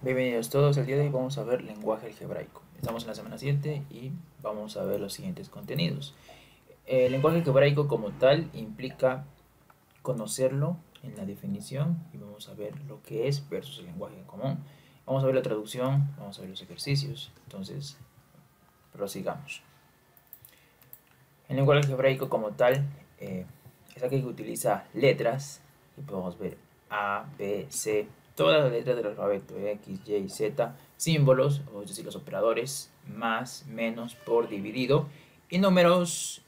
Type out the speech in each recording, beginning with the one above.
Bienvenidos todos, el día de hoy vamos a ver lenguaje algebraico. Estamos en la semana 7 y vamos a ver los siguientes contenidos. El lenguaje algebraico como tal implica conocerlo en la definición y vamos a ver lo que es versus el lenguaje común. Vamos a ver la traducción, vamos a ver los ejercicios, entonces prosigamos. El lenguaje algebraico como tal es aquel que utiliza letras y podemos ver A, B, C, todas las letras del alfabeto, X, Y, Z, símbolos, es decir, los operadores, más, menos, por, dividido, y números,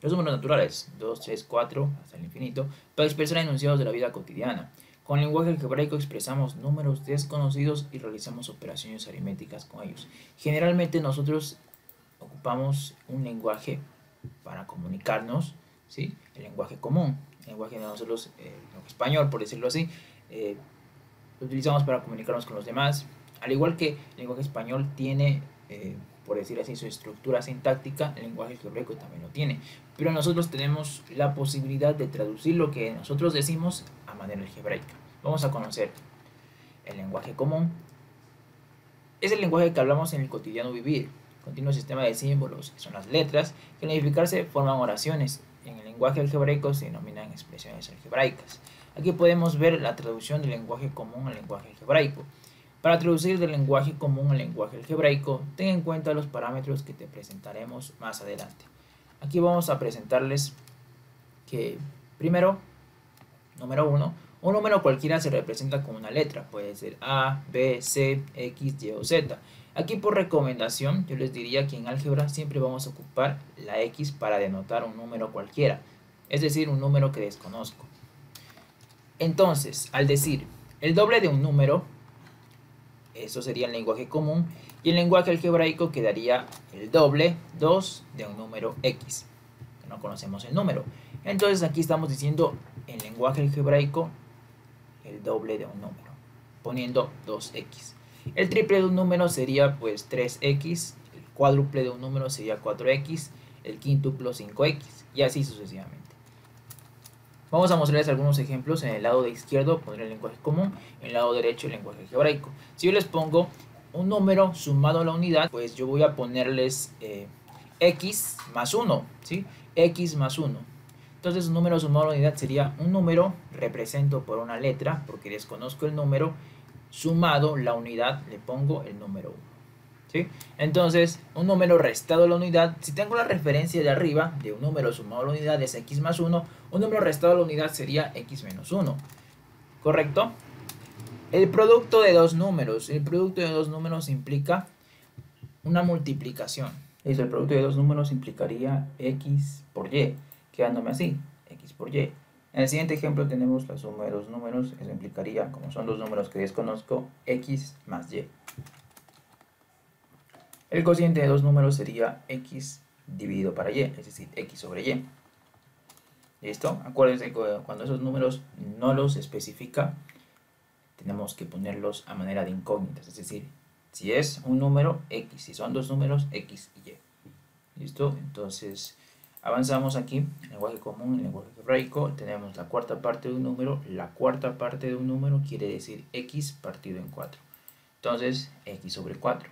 los números naturales, 2, 3, 4, hasta el infinito, para expresar enunciados de la vida cotidiana. Con el lenguaje algebraico expresamos números desconocidos y realizamos operaciones aritméticas con ellos. Generalmente nosotros ocupamos un lenguaje para comunicarnos, ¿sí? El lenguaje común, el lenguaje de nosotros, el español, por decirlo así, lo utilizamos para comunicarnos con los demás, al igual que el lenguaje español tiene, por decir así, su estructura sintáctica, el lenguaje algebraico también lo tiene, pero nosotros tenemos la posibilidad de traducir lo que nosotros decimos a manera algebraica. Vamos a conocer el lenguaje común. Es el lenguaje que hablamos en el cotidiano vivir, continuo sistema de símbolos, que son las letras, que al unificarse forman oraciones. En el lenguaje algebraico se denominan expresiones algebraicas. Aquí podemos ver la traducción del lenguaje común al lenguaje algebraico. Para traducir del lenguaje común al lenguaje algebraico, ten en cuenta los parámetros que te presentaremos más adelante. Aquí vamos a presentarles que, primero, número 1, un número cualquiera se representa con una letra, puede ser A, B, C, X, Y o Z. Aquí por recomendación yo les diría que en álgebra siempre vamos a ocupar la X para denotar un número cualquiera, es decir, un número que desconozco. Entonces, al decir el doble de un número, eso sería el lenguaje común, y el lenguaje algebraico quedaría el doble, 2 de un número X, que no conocemos el número. Entonces aquí estamos diciendo en lenguaje algebraico el doble de un número, poniendo 2x. El triple de un número sería pues 3x, el cuádruple de un número sería 4x, el quíntuplo 5x y así sucesivamente. Vamos a mostrarles algunos ejemplos. En el lado de izquierdo pondré el lenguaje común, en el lado derecho el lenguaje algebraico. Si yo les pongo un número sumado a la unidad, pues yo voy a ponerles x más 1, ¿sí? X más 1. Entonces un número sumado a la unidad sería un número, represento por una letra, porque desconozco el número, sumado la unidad, le pongo el número 1. ¿Sí? Entonces, un número restado a la unidad, si tengo la referencia de arriba de un número sumado a la unidad es x más 1, un número restado a la unidad sería x menos 1. ¿Correcto? El producto de dos números. El producto de dos números implica una multiplicación. Eso, el producto de dos números implicaría x por y, quedándome así, x por y. En el siguiente ejemplo tenemos la suma de dos números, eso implicaría, como son dos números que desconozco, x más y. El cociente de dos números sería x dividido para y, es decir, x sobre y. ¿Listo? Acuérdense que cuando esos números no los especifica, tenemos que ponerlos a manera de incógnitas, es decir, si es un número, x, si son dos números, x y y. ¿Listo? Entonces, avanzamos aquí, en lenguaje común, en lenguaje algebraico, tenemos la cuarta parte de un número. La cuarta parte de un número quiere decir x partido en 4. Entonces, x sobre 4.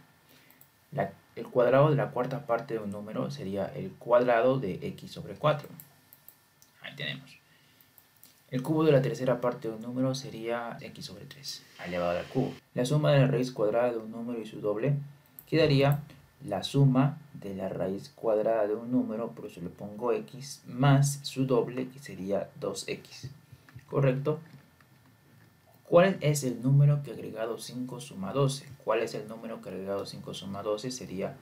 El cuadrado de la cuarta parte de un número sería el cuadrado de x sobre 4. Ahí tenemos. El cubo de la tercera parte de un número sería x sobre 3, elevado al cubo. La suma de la raíz cuadrada de un número y su doble quedaría la suma de la raíz cuadrada de un número, por eso le pongo x, más su doble, que sería 2x. ¿Correcto? ¿Cuál es el número que agregado 5 suma 12? ¿Cuál es el número que agregado 5 suma 12? Sería,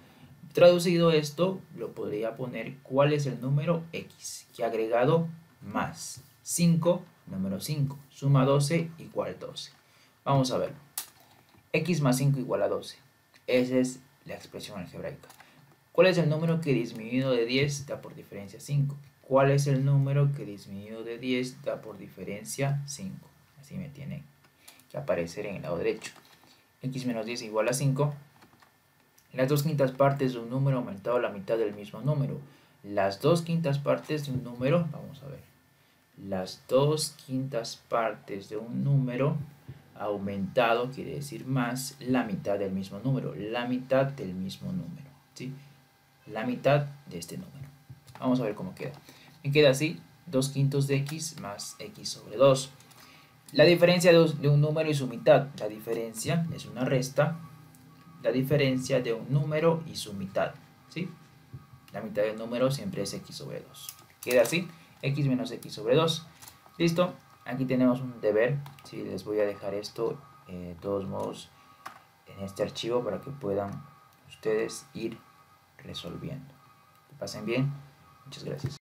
traducido esto, lo podría poner, ¿cuál es el número x? Que agregado más 5, número 5, suma 12 igual 12. Vamos a ver. X más 5 igual a 12. Esa es la expresión algebraica. ¿Cuál es el número que disminuido de 10 da por diferencia 5? ¿Cuál es el número que disminuido de 10 da por diferencia 5? Así me tiene que aparecer en el lado derecho. X menos 10 igual a 5. Las 2/5 partes de un número aumentado a la mitad del mismo número. Las 2/5 partes de un número, vamos a ver. Las 2/5 partes de un número Aumentado quiere decir más la mitad del mismo número. La mitad del mismo número. ¿Sí? La mitad de este número. Vamos a ver cómo queda. Me queda así. 2/5 de x más x sobre 2. La diferencia de un número y su mitad. La diferencia es una resta. La diferencia de un número y su mitad. ¿Sí? La mitad del número siempre es x sobre 2. Queda así. X menos x sobre 2. Listo. Aquí tenemos un deber. Sí, les voy a dejar esto de todos modos en este archivo para que puedan ustedes ir resolviendo. Que pasen bien. Muchas gracias.